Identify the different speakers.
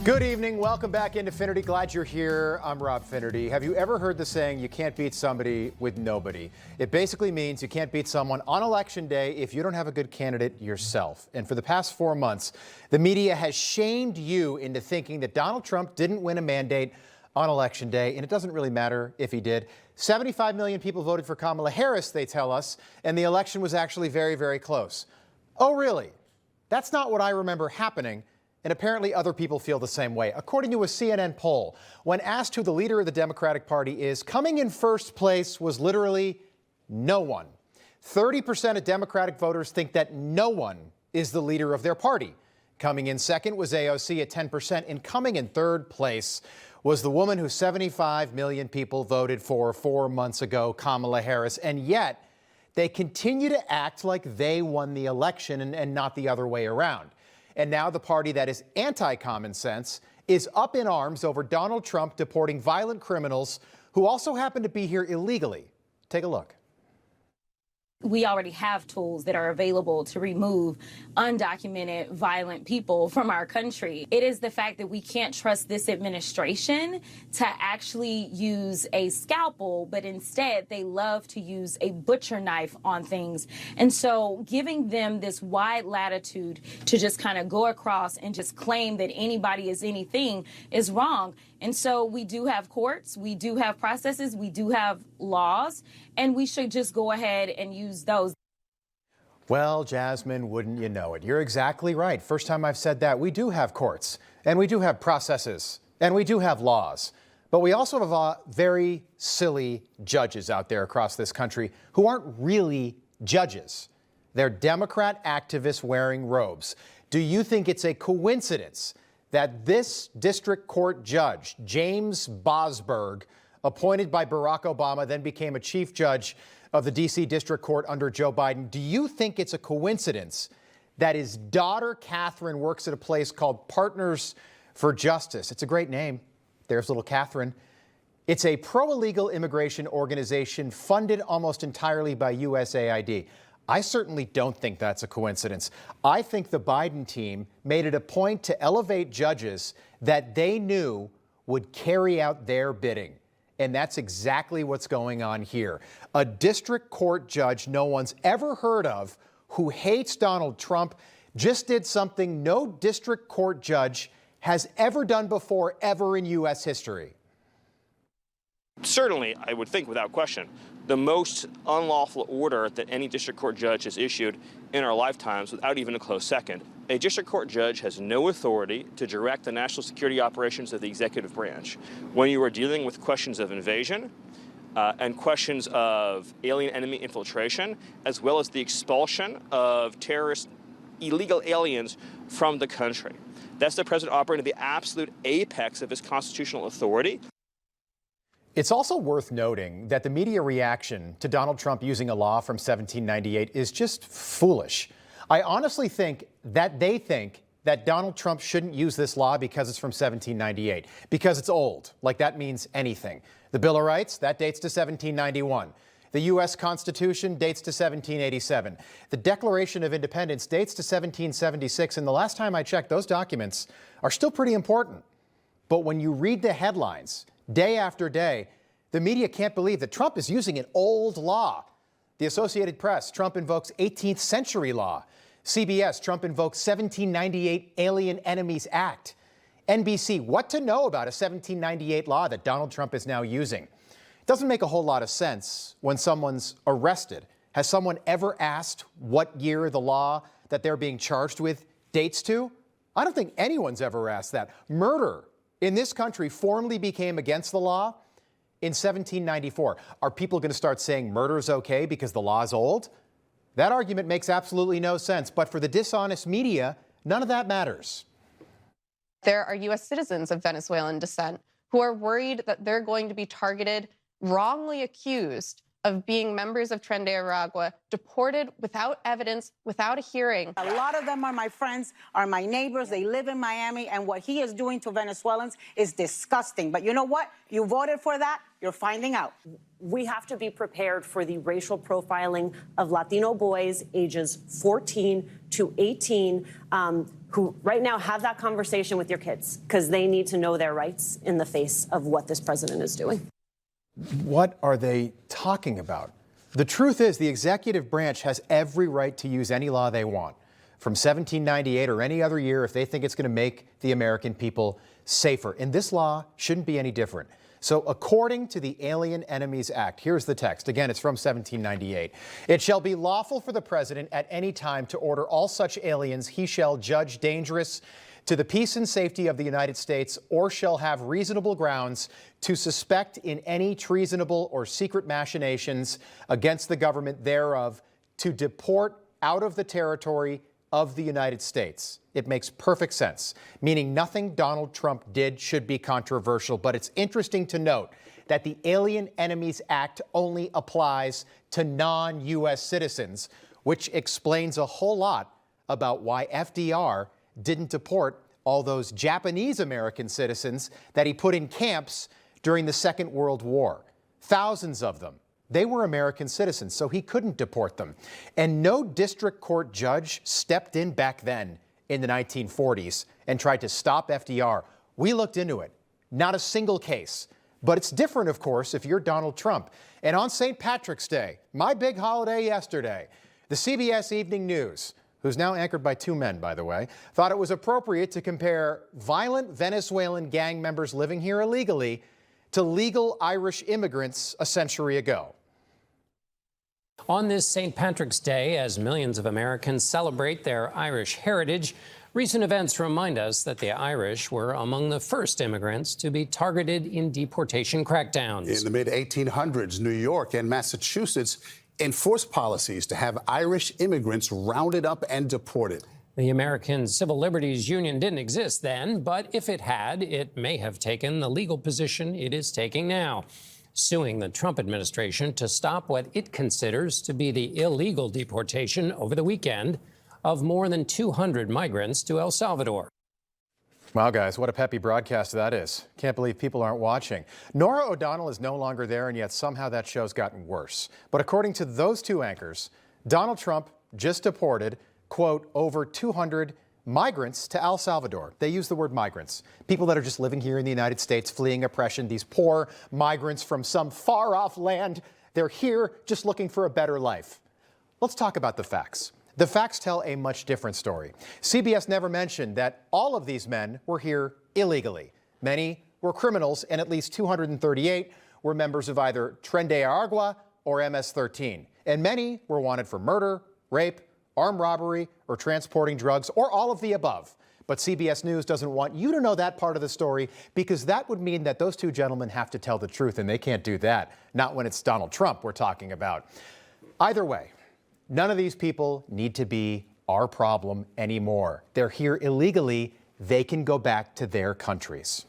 Speaker 1: Good evening. Welcome back into Finnerty. Glad you're here. I'm Rob Finnerty. Have you ever heard the saying, you can't beat somebody with nobody? It basically means you can't beat someone on election day if you don't have a good candidate yourself. And for the past 4 months, the media has shamed you into thinking that Donald Trump didn't win a mandate on election day, and it doesn't really matter if he did. 75 million people voted for Kamala Harris, they tell us, and the election was actually very, very close. Oh, really? That's not what I remember happening. And apparently other people feel the same way. According to a CNN poll, when asked who the leader of the Democratic Party is, coming in first place was literally no one. 30% of Democratic voters think that no one is the leader of their party. Coming in second was AOC at 10%, and coming in third place was the woman who 75 million people voted for 4 months ago, Kamala Harris. And yet, they continue to act like they won the election and not the other way around. And now the party that is anti-common sense is up in arms over Donald Trump deporting violent criminals who also happen to be here illegally. Take a look.
Speaker 2: We already have tools that are available to remove undocumented violent people from our country. It is the fact that we can't trust this administration to actually use a scalpel, but instead they love to use a butcher knife on things. And so giving them this wide latitude to just kind of go across and just claim that anybody is anything is wrong. And so we do have courts, we do have processes, we do have laws, and we should just go ahead and use those.
Speaker 1: Well, Jasmine, wouldn't you know it? You're exactly right. First time I've said that. We do have courts, and we do have processes, and we do have laws. But we also have very silly judges out there across this country who aren't really judges. They're Democrat activists wearing robes. Do you think it's a coincidence that this district court judge, James Bosberg, appointed by Barack Obama, then became a chief judge of the D.C. District Court under Joe Biden, do you think it's a coincidence that his daughter, Catherine, works at a place called Partners for Justice? It's a great name. There's little Catherine. It's a pro-illegal immigration organization funded almost entirely by USAID. I certainly don't think that's a coincidence. I think the Biden team made it a point to elevate judges that they knew would carry out their bidding. And that's exactly what's going on here. A district court judge no one's ever heard of who hates Donald Trump just did something no district court judge has ever done before, ever in U.S. history.
Speaker 3: Certainly, I would think without question, the most unlawful order that any district court judge has issued in our lifetimes without even a close second. A district court judge has no authority to direct the national security operations of the executive branch. When you are dealing with questions of invasion and questions of alien enemy infiltration, as well as the expulsion of terrorist illegal aliens from the country. That's the president operating at the absolute apex of his constitutional authority.
Speaker 1: It's also worth noting that the media reaction to Donald Trump using a law from 1798 is just foolish. I honestly think that they think that Donald Trump shouldn't use this law because it's from 1798, because it's old, like that means anything. The Bill of Rights, that dates to 1791. The U.S. Constitution dates to 1787. The Declaration of Independence dates to 1776, and the last time I checked, those documents are still pretty important. But when you read the headlines, day after day, the media can't believe that Trump is using an old law. The Associated Press, Trump invokes 18th century law. CBS, Trump invokes 1798 Alien Enemies Act. NBC, what to know about a 1798 law that Donald Trump is now using? It doesn't make a whole lot of sense when someone's arrested. Has someone ever asked what year the law that they're being charged with dates to? I don't think anyone's ever asked that. Murder in this country formally became against the law in 1794. Are people going to start saying murder's okay because the law's old? That argument makes absolutely no sense. But for the dishonest media, none of that matters.
Speaker 4: There are U.S. citizens of Venezuelan descent who are worried that they're going to be targeted, wrongly accused of being members of Tren de Aragua, deported without evidence, without a hearing.
Speaker 5: A lot of them are my friends, are my neighbors. They live in Miami, and what he is doing to Venezuelans is disgusting. But you know what? You voted for that. You're finding out.
Speaker 6: We have to be prepared for the racial profiling of Latino boys ages 14 to 18 who right now have that conversation with your kids because they need to know their rights in the face of what this president is doing.
Speaker 1: What are they talking about? The truth is the executive branch has every right to use any law they want from 1798 or any other year if they think it's going to make the American people safer. And this law shouldn't be any different. So according to the Alien Enemies Act, here's the text. Again, it's from 1798. It shall be lawful for the president at any time to order all such aliens he shall judge dangerous to the peace and safety of the United States, or shall have reasonable grounds to suspect in any treasonable or secret machinations against the government thereof, to deport out of the territory of the United States. It makes perfect sense, meaning nothing Donald Trump did should be controversial. But it's interesting to note that the Alien Enemies Act only applies to non-U.S. citizens, which explains a whole lot about why FDR didn't deport all those Japanese American citizens that he put in camps during the Second World War. Thousands of them. They were American citizens, so he couldn't deport them. And no district court judge stepped in back then in the 1940s and tried to stop FDR. We looked into it. Not a single case. But it's different, of course, if you're Donald Trump. And on St. Patrick's Day, my big holiday yesterday, the CBS Evening News, who's now anchored by two men, by the way, thought it was appropriate to compare violent Venezuelan gang members living here illegally to legal Irish immigrants a century ago.
Speaker 7: On this St. Patrick's Day, as millions of Americans celebrate their Irish heritage, recent events remind us that the Irish were among the first immigrants to be targeted in deportation crackdowns.
Speaker 8: In the mid-1800s, New York and Massachusetts enforced policies to have Irish immigrants rounded up and deported.
Speaker 7: The American Civil Liberties Union didn't exist then, but if it had, it may have taken the legal position it is taking now, suing the Trump administration to stop what it considers to be the illegal deportation over the weekend of more than 200 migrants to El Salvador.
Speaker 1: Wow, guys, what a peppy broadcast that is. Can't believe people aren't watching. Norah O'Donnell is no longer there, and yet somehow that show's gotten worse. But according to those two anchors, Donald Trump just deported, quote, over 200 migrants to El Salvador. They use the word migrants. People that are just living here in the United States, fleeing oppression, these poor migrants from some far-off land. They're here just looking for a better life. Let's talk about the facts. The facts tell a much different story. CBS never mentioned that all of these men were here illegally. Many were criminals, and at least 238 were members of either Tren de Aragua or MS-13. And many were wanted for murder, rape, armed robbery, or transporting drugs, or all of the above. But CBS News doesn't want you to know that part of the story, because that would mean that those two gentlemen have to tell the truth, and they can't do that. Not when it's Donald Trump we're talking about. Either way, none of these people need to be our problem anymore. They're here illegally. They can go back to their countries.